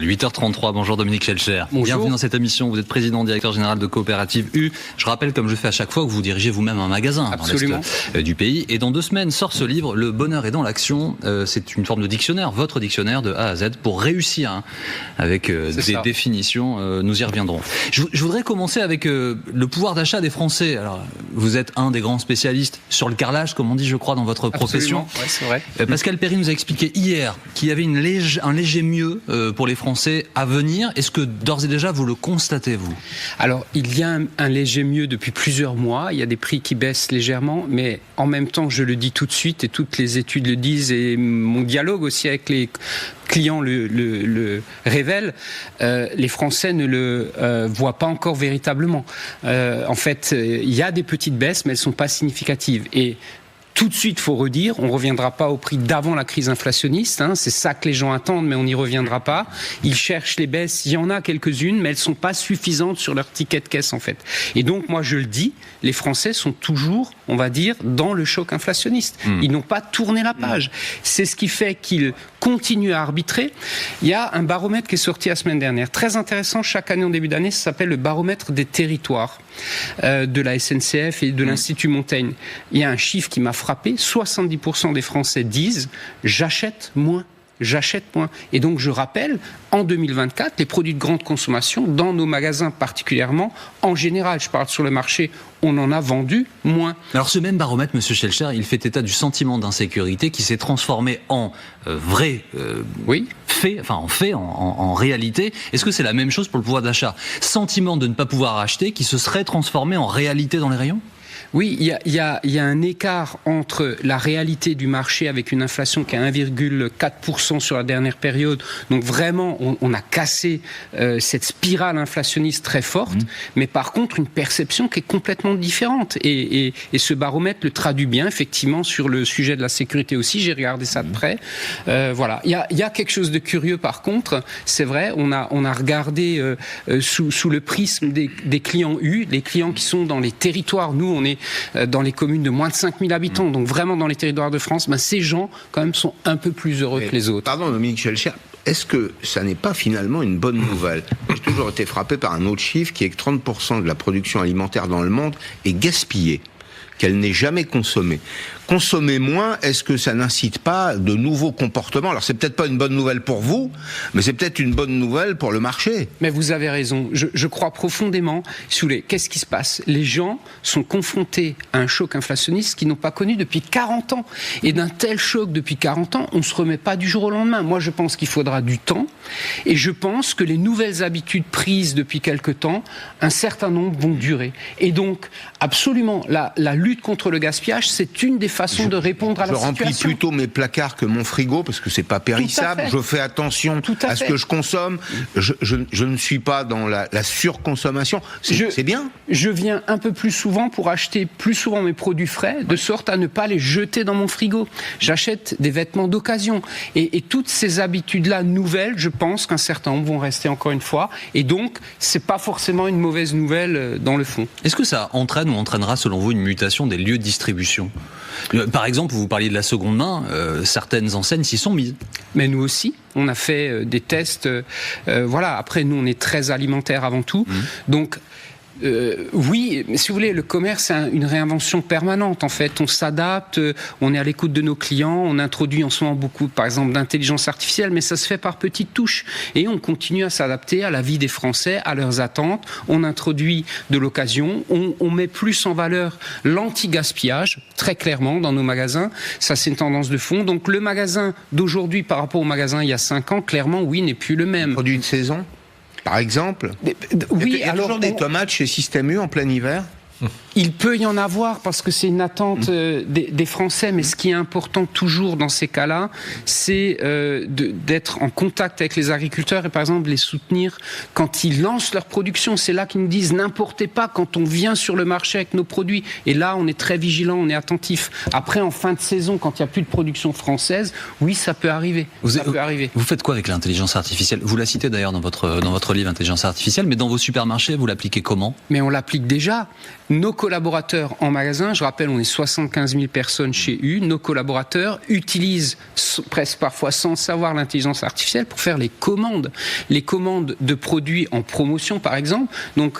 8h33, bonjour Dominique Schelcher. Bonjour. Bienvenue dans cette émission, vous êtes président directeur général de Coopérative U. Je rappelle, comme je fais à chaque fois, que vous dirigez vous-même un magasin Absolument. dans l'Est du pays. Et dans 2 semaines sort ce livre, Le bonheur est dans l'action. C'est une forme de dictionnaire, votre dictionnaire de A à Z pour réussir, avec des définitions. Nous y reviendrons. Je voudrais commencer avec le pouvoir d'achat des Français. Alors, vous êtes un des grands spécialistes sur le carrelage, comme on dit, je crois, dans votre profession. Ouais, c'est vrai. Pascal Perry nous a expliqué hier qu'il y avait un léger mieux pour les Français à venir. Est-ce que d'ores et déjà vous le constatez, vous ? Alors, il y a un léger mieux depuis plusieurs mois. Il y a des prix qui baissent légèrement, mais en même temps, je le dis tout de suite, et toutes les études le disent, et mon dialogue aussi avec les clients le révèle, les Français ne le voient pas encore véritablement. En fait, il y a des petites baisses, mais elles ne sont pas significatives. Et tout de suite, il faut redire, on ne reviendra pas au prix d'avant la crise inflationniste. C'est ça que les gens attendent, mais on n'y reviendra pas. Ils cherchent les baisses. Il y en a quelques-unes, mais elles ne sont pas suffisantes sur leur ticket de caisse, en fait. Et donc, moi, je le dis, les Français sont toujours, on va dire, dans le choc inflationniste. Ils n'ont pas tourné la page. C'est ce qui fait qu'ils continuent à arbitrer. Il y a un baromètre qui est sorti la semaine dernière, très intéressant, chaque année en début d'année, ça s'appelle le baromètre des territoires de la SNCF et de l'Institut Montaigne. Il y a un chiffre qui m'a frappé, 70% des Français disent « j'achète moins ». Et donc, je rappelle, en 2024, les produits de grande consommation, dans nos magasins particulièrement, en général, je parle sur le marché, on en a vendu moins. Alors, ce même baromètre, Monsieur Schelcher, il fait état du sentiment d'insécurité qui s'est transformé en vrai fait, en réalité. Est-ce que c'est la même chose pour le pouvoir d'achat ? Sentiment de ne pas pouvoir acheter qui se serait transformé en réalité dans les rayons ? Oui, il y a un écart entre la réalité du marché avec une inflation qui est à 1,4% sur la dernière période. Donc vraiment, on a cassé cette spirale inflationniste très forte, mais par contre, une perception qui est complètement différente. Et ce baromètre le traduit bien, effectivement, sur le sujet de la sécurité aussi. J'ai regardé ça de près. Voilà. Il y a quelque chose de curieux, par contre. C'est vrai, on a regardé sous le prisme des clients U, les clients qui sont dans les territoires. Nous, on est dans les communes de moins de 5000 habitants, donc vraiment dans les territoires de France, ces gens, quand même, sont un peu plus heureux que les autres. Pardon, Dominique Schelcher, est-ce que ça n'est pas finalement une bonne nouvelle ? J'ai toujours été frappé par un autre chiffre qui est que 30% de la production alimentaire dans le monde est gaspillée, qu'elle n'est jamais consommée. Consommer moins, est-ce que ça n'incite pas de nouveaux comportements ? Alors c'est peut-être pas une bonne nouvelle pour vous, mais c'est peut-être une bonne nouvelle pour le marché. Mais vous avez raison, je crois profondément, qu'est-ce qui se passe ? Les gens sont confrontés à un choc inflationniste qu'ils n'ont pas connu depuis 40 ans. Et d'un tel choc depuis 40 ans, on ne se remet pas du jour au lendemain. Moi je pense qu'il faudra du temps, et je pense que les nouvelles habitudes prises depuis quelque temps, un certain nombre vont durer. Et donc, absolument, la lutte contre le gaspillage, c'est une des façon de répondre à la situation. Je remplis plutôt mes placards que mon frigo parce que c'est pas périssable. Je fais attention à ce que je consomme. Je ne suis pas dans la surconsommation. C'est bien. Je viens un peu plus souvent pour acheter plus souvent mes produits frais, de sorte à ne pas les jeter dans mon frigo. J'achète des vêtements d'occasion. Et toutes ces habitudes-là nouvelles, je pense qu'un certain nombre vont rester encore une fois. Et donc, c'est pas forcément une mauvaise nouvelle dans le fond. Est-ce que ça entraîne ou entraînera, selon vous, une mutation des lieux de distribution ? Par exemple, vous parliez de la seconde main, certaines enseignes s'y sont mises. Mais nous aussi, on a fait des tests. Après, nous, on est très alimentaire avant tout. Donc, oui, mais si vous voulez, le commerce, c'est une réinvention permanente. En fait, on s'adapte, on est à l'écoute de nos clients, on introduit en ce moment beaucoup, par exemple, d'intelligence artificielle, mais ça se fait par petites touches. Et on continue à s'adapter à la vie des Français, à leurs attentes. On introduit de l'occasion, on met plus en valeur l'anti-gaspillage, très clairement, dans nos magasins. Ça, c'est une tendance de fond. Donc, le magasin d'aujourd'hui par rapport au magasin il y a 5 ans, clairement, oui, n'est plus le même. Produit de saison ? Par exemple, oui, il y a toujours des tomates chez Système U en plein hiver ? Il peut y en avoir parce que c'est une attente des Français, mais ce qui est important toujours dans ces cas-là, c'est d'être en contact avec les agriculteurs et par exemple les soutenir quand ils lancent leur production. C'est là qu'ils nous disent n'importez pas quand on vient sur le marché avec nos produits. Et là, on est très vigilant, on est attentif. Après, en fin de saison, quand il n'y a plus de production française, oui, ça peut arriver. Vous faites quoi avec l'intelligence artificielle ? Vous la citez d'ailleurs dans votre livre Intelligence artificielle, mais dans vos supermarchés, vous l'appliquez comment ? Mais on l'applique déjà. Nos collaborateurs en magasin, je rappelle, on est 75 000 personnes chez U, nos collaborateurs utilisent presque parfois sans savoir l'intelligence artificielle pour faire les commandes de produits en promotion par exemple. Donc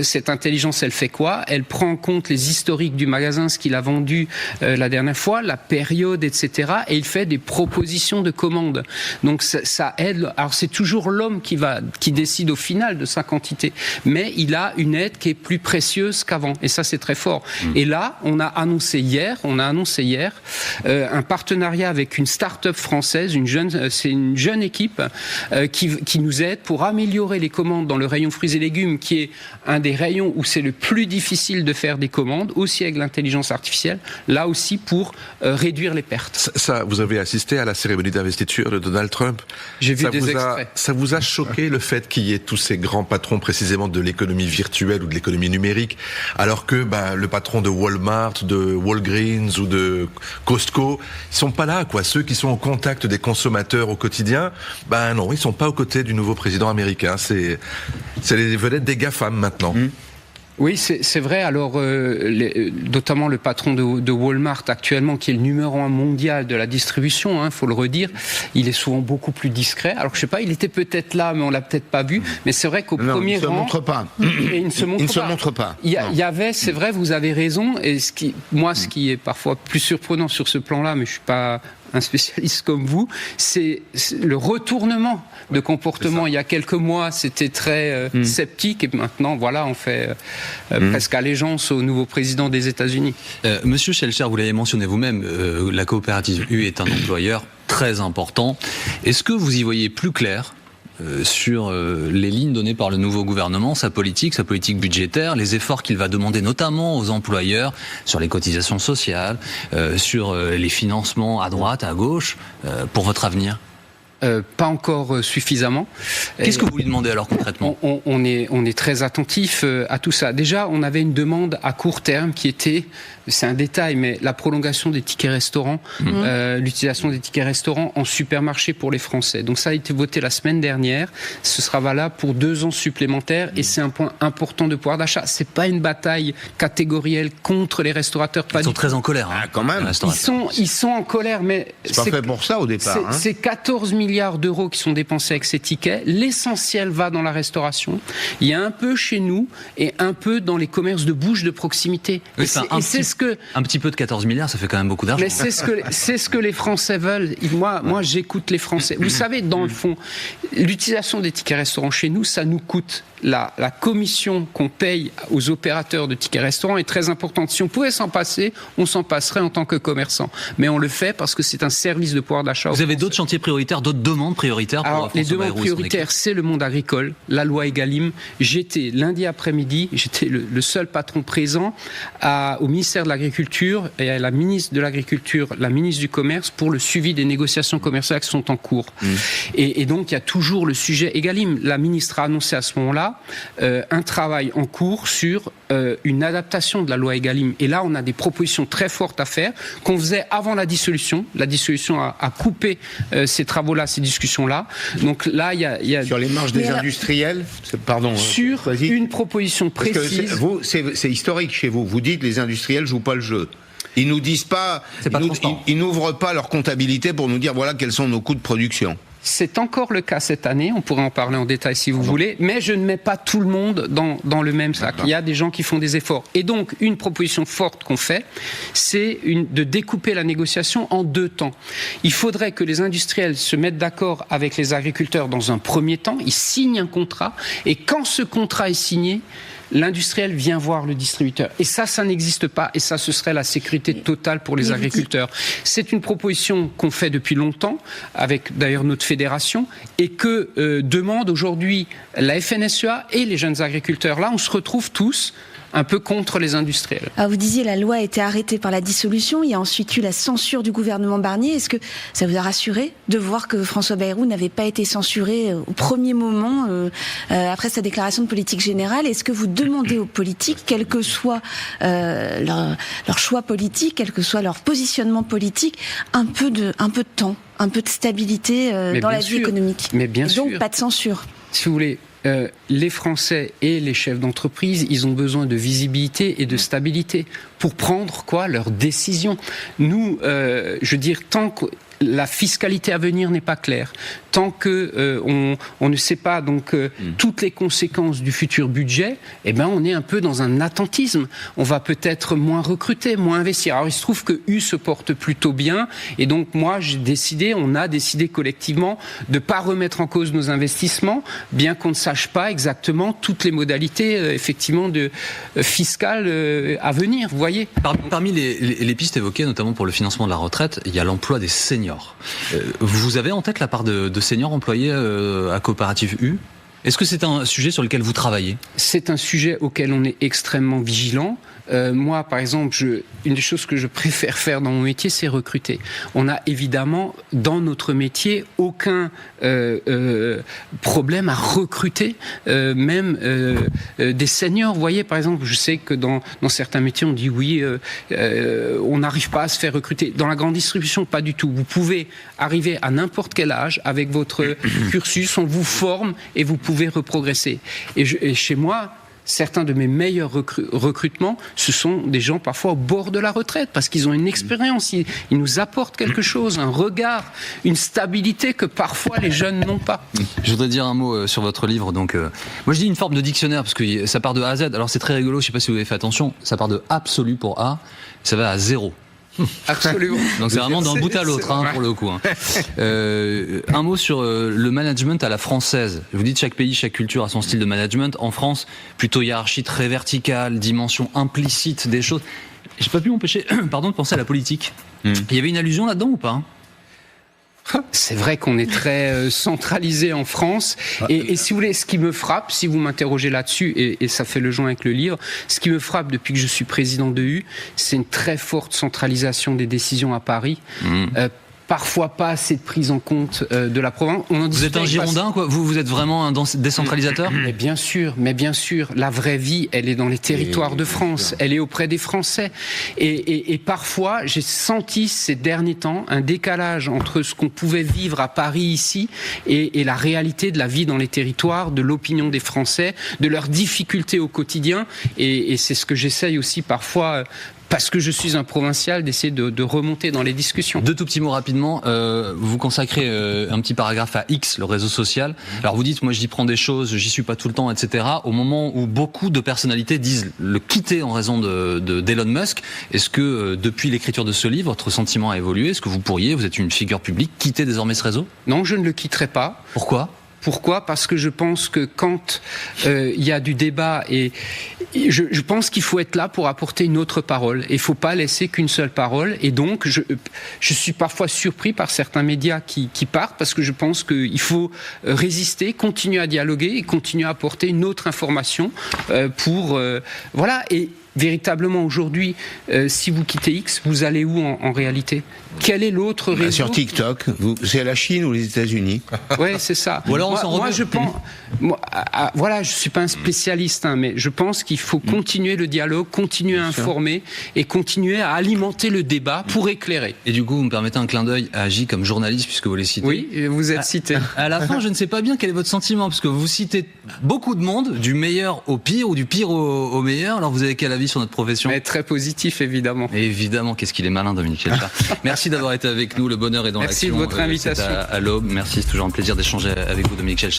cette intelligence, elle fait quoi? Elle prend en compte les historiques du magasin, ce qu'il a vendu la dernière fois, la période, etc. Et il fait des propositions de commandes. Donc ça aide. Alors c'est toujours l'homme qui décide au final de sa quantité, mais il a une aide qui est plus précieuse qu'avant. Et ça, c'est très fort. Et là, on a annoncé hier un partenariat avec une start-up française, c'est une jeune équipe qui nous aide pour améliorer les commandes dans le rayon fruits et légumes, qui est un des rayons où c'est le plus difficile de faire des commandes, aussi avec l'intelligence artificielle, là aussi pour réduire les pertes. Ça, vous avez assisté à la cérémonie d'investiture de Donald Trump. J'ai vu des extraits. Ça vous a choqué le fait qu'il y ait tous ces grands patrons précisément de l'économie virtuelle ou de l'économie numérique, alors que le patron de Walmart, de Walgreens ou de Costco, ils sont pas là, quoi. Ceux qui sont en contact des consommateurs au quotidien, non, ils sont pas aux côtés du nouveau président américain. C'est les vedettes des GAFAM maintenant. Oui, c'est vrai. Alors, notamment le patron de Walmart actuellement, qui est le numéro 1 mondial de la distribution, faut le redire, il est souvent beaucoup plus discret. Alors, je sais pas, il était peut-être là, mais on l'a peut-être pas vu. Mais c'est vrai qu'au premier rang, il ne se montre pas. Il y avait, c'est vrai, vous avez raison. Et ce qui est parfois plus surprenant sur ce plan-là, mais je suis pas un spécialiste comme vous, c'est le retournement de comportement. Il y a quelques mois, c'était très sceptique, et maintenant, voilà, on fait presque allégeance au nouveau président des États-Unis. Monsieur Schellcher, vous l'avez mentionné vous-même, la coopérative U est un employeur très important. Est-ce que vous y voyez plus clair sur les lignes données par le nouveau gouvernement, sa politique budgétaire, les efforts qu'il va demander notamment aux employeurs sur les cotisations sociales, sur les financements à droite, à gauche, pour votre avenir? Pas encore suffisamment. Qu'est-ce que vous lui demandez alors concrètement? On est très attentif à tout ça. Déjà, on avait une demande à court terme qui était, c'est un détail, mais la prolongation des tickets restaurants, l'utilisation des tickets restaurants en supermarché pour les Français. Donc ça a été voté la semaine dernière. Ce sera valable pour 2 ans supplémentaires et c'est un point important de pouvoir d'achat. C'est pas une bataille catégorielle contre les restaurateurs. Ils sont très en colère. Quand même. Ils sont en colère, mais c'est pas fait pour ça au départ. C'est 14 milliards d'euros qui sont dépensés avec ces tickets. L'essentiel va dans la restauration. Il y a un peu chez nous et un peu dans les commerces de bouche de proximité. Oui, un petit peu de 14 milliards, ça fait quand même beaucoup d'argent. Mais c'est ce que les Français veulent. Moi, j'écoute les Français. Vous savez, dans le fond, l'utilisation des tickets restaurants chez nous, ça nous coûte. La commission qu'on paye aux opérateurs de tickets restaurants est très importante. Si on pouvait s'en passer, on s'en passerait en tant que commerçant. Mais on le fait parce que c'est un service de pouvoir d'achat. Vous avez d'autres chantiers prioritaires, d'autres demandes prioritaires pour Alors, les demandes prioritaires, c'est le monde agricole, la loi Egalim. J'étais lundi après-midi, le seul patron présent au ministère de l'Agriculture et à la ministre de l'Agriculture, la ministre du Commerce, pour le suivi des négociations commerciales qui sont en cours. Et donc, il y a toujours le sujet Egalim. La ministre a annoncé à ce moment-là un travail en cours sur une adaptation de la loi Egalim. Et là, on a des propositions très fortes à faire qu'on faisait avant la dissolution. La dissolution a coupé ces travaux-là, ces discussions-là. Donc là, il y a sur les marges des industriels. Pardon. Sur une proposition précise. C'est historique chez vous. Vous dites les industriels jouent pas le jeu. Ils nous disent pas. Ils n'ouvrent pas leur comptabilité pour nous dire voilà quels sont nos coûts de production. C'est encore le cas cette année, on pourrait en parler en détail si vous voulez, mais je ne mets pas tout le monde dans le même sac. Il y a des gens qui font des efforts. Et donc, une proposition forte qu'on fait, c'est de découper la négociation en 2 temps. Il faudrait que les industriels se mettent d'accord avec les agriculteurs dans un premier temps, ils signent un contrat, et quand ce contrat est signé, l'industriel vient voir le distributeur. Et ça n'existe pas. Et ça, ce serait la sécurité totale pour les agriculteurs. C'est une proposition qu'on fait depuis longtemps, avec d'ailleurs notre fédération, et que demande aujourd'hui la FNSEA et les jeunes agriculteurs. Là, on se retrouve tous un peu contre les industriels. Alors vous disiez la loi a été arrêtée par la dissolution, il y a ensuite eu la censure du gouvernement Barnier. Est-ce que ça vous a rassuré de voir que François Bayrou n'avait pas été censuré au premier moment après sa déclaration de politique générale? Est-ce que vous demandez aux politiques, quel que soit leur choix politique, quel que soit leur positionnement politique, un peu de temps, un peu de stabilité dans la vie économique? Mais bien sûr. Donc pas de censure. Si vous voulez, les Français et les chefs d'entreprise, ils ont besoin de visibilité et de stabilité pour prendre leurs décisions. Nous, je veux dire, tant que la fiscalité à venir n'est pas claire, tant que on ne sait pas toutes les conséquences du futur budget, on est un peu dans un attentisme. On va peut-être moins recruter, moins investir. Alors il se trouve que U se porte plutôt bien, et donc moi on a décidé collectivement de pas remettre en cause nos investissements, bien qu'on ne sache pas exactement toutes les modalités effectivement fiscales à venir. Vous voyez. Parmi les pistes évoquées, notamment pour le financement de la retraite, il y a l'emploi des seniors. Vous avez en tête la part de seniors employés à Coopérative U ? Est-ce que c'est un sujet sur lequel vous travaillez ? C'est un sujet auquel on est extrêmement vigilant. Moi, par exemple, une des choses que je préfère faire dans mon métier, c'est recruter. On n'a évidemment, dans notre métier, aucun problème à recruter, même des seniors. Vous voyez, par exemple, je sais que dans certains métiers, on dit oui, on n'arrive pas à se faire recruter. Dans la grande distribution, pas du tout. Vous pouvez arriver à n'importe quel âge avec votre cursus, on vous forme et vous pouvez reprogresser. Et chez moi, certains de mes meilleurs recrutements, ce sont des gens parfois au bord de la retraite, parce qu'ils ont une expérience, ils nous apportent quelque chose, un regard, une stabilité que parfois les jeunes n'ont pas. Je voudrais dire un mot sur votre livre. Donc, moi je dis une forme de dictionnaire, parce que ça part de A à Z. Alors c'est très rigolo, je ne sais pas si vous avez fait attention, ça part de absolu pour A, ça va à 0. Absolument. Donc c'est vraiment d'un bout à l'autre, pour le coup. Un mot sur le management à la française. Vous dites chaque pays, chaque culture a son style de management. En France, plutôt hiérarchie très verticale, dimension implicite des choses. J'ai pas pu m'empêcher, de penser à la politique. Il y avait une allusion là-dedans ou pas ? C'est vrai qu'on est très centralisé en France, et si vous voulez, ce qui me frappe, si vous m'interrogez là-dessus, et ça fait le joint avec le livre, ce qui me frappe depuis que je suis président de U, c'est une très forte centralisation des décisions à Paris. Parfois pas assez de prise en compte de la province. Vous êtes un Girondin, quoi. Vous êtes vraiment un décentralisateur ? Mais bien sûr. La vraie vie, elle est dans les territoires de France. Elle est auprès des Français. Et parfois, j'ai senti ces derniers temps un décalage entre ce qu'on pouvait vivre à Paris ici et la réalité de la vie dans les territoires, de l'opinion des Français, de leurs difficultés au quotidien. Et c'est ce que j'essaye aussi parfois, parce que je suis un provincial, d'essayer de remonter dans les discussions. Deux tout petits mots rapidement. Vous consacrez un petit paragraphe à X, le réseau social. Alors vous dites, moi j'y prends des choses, j'y suis pas tout le temps, etc. Au moment où beaucoup de personnalités disent le quitter en raison d'Elon Musk, est-ce que depuis l'écriture de ce livre, votre sentiment a évolué ? Est-ce que vous êtes une figure publique, quitter désormais ce réseau ? Non, je ne le quitterai pas. Pourquoi ? Parce que je pense que quand il y a du débat, et je pense qu'il faut être là pour apporter une autre parole. Il ne faut pas laisser qu'une seule parole. Et donc, je suis parfois surpris par certains médias qui partent, parce que je pense qu'il faut résister, continuer à dialoguer et continuer à apporter une autre information voilà. Et véritablement aujourd'hui, si vous quittez X, vous allez où en réalité ? Quel est l'autre réseau ? Sur TikTok, c'est la Chine ou les États-Unis ? Ouais, c'est ça. Ou alors moi, je pense. Voilà, je suis pas un spécialiste, mais je pense qu'il faut continuer le dialogue, continuer à informer et continuer à alimenter le débat pour éclairer. Et du coup, vous me permettez un clin d'œil à J comme journaliste, puisque vous les citez. Oui, vous êtes cité. À la fin, je ne sais pas bien quel est votre sentiment, parce que vous citez beaucoup de monde, du meilleur au pire ou du pire au meilleur. Alors, vous avez quel avis sur notre profession ? Mais très positif, évidemment. Et évidemment, qu'est-ce qu'il est malin, Dominique Schelcher. Merci d'avoir été avec nous. Le bonheur est dans l'action. Merci de votre invitation. À l'Aube. Merci, c'est toujours un plaisir d'échanger avec vous, Dominique Schelcher.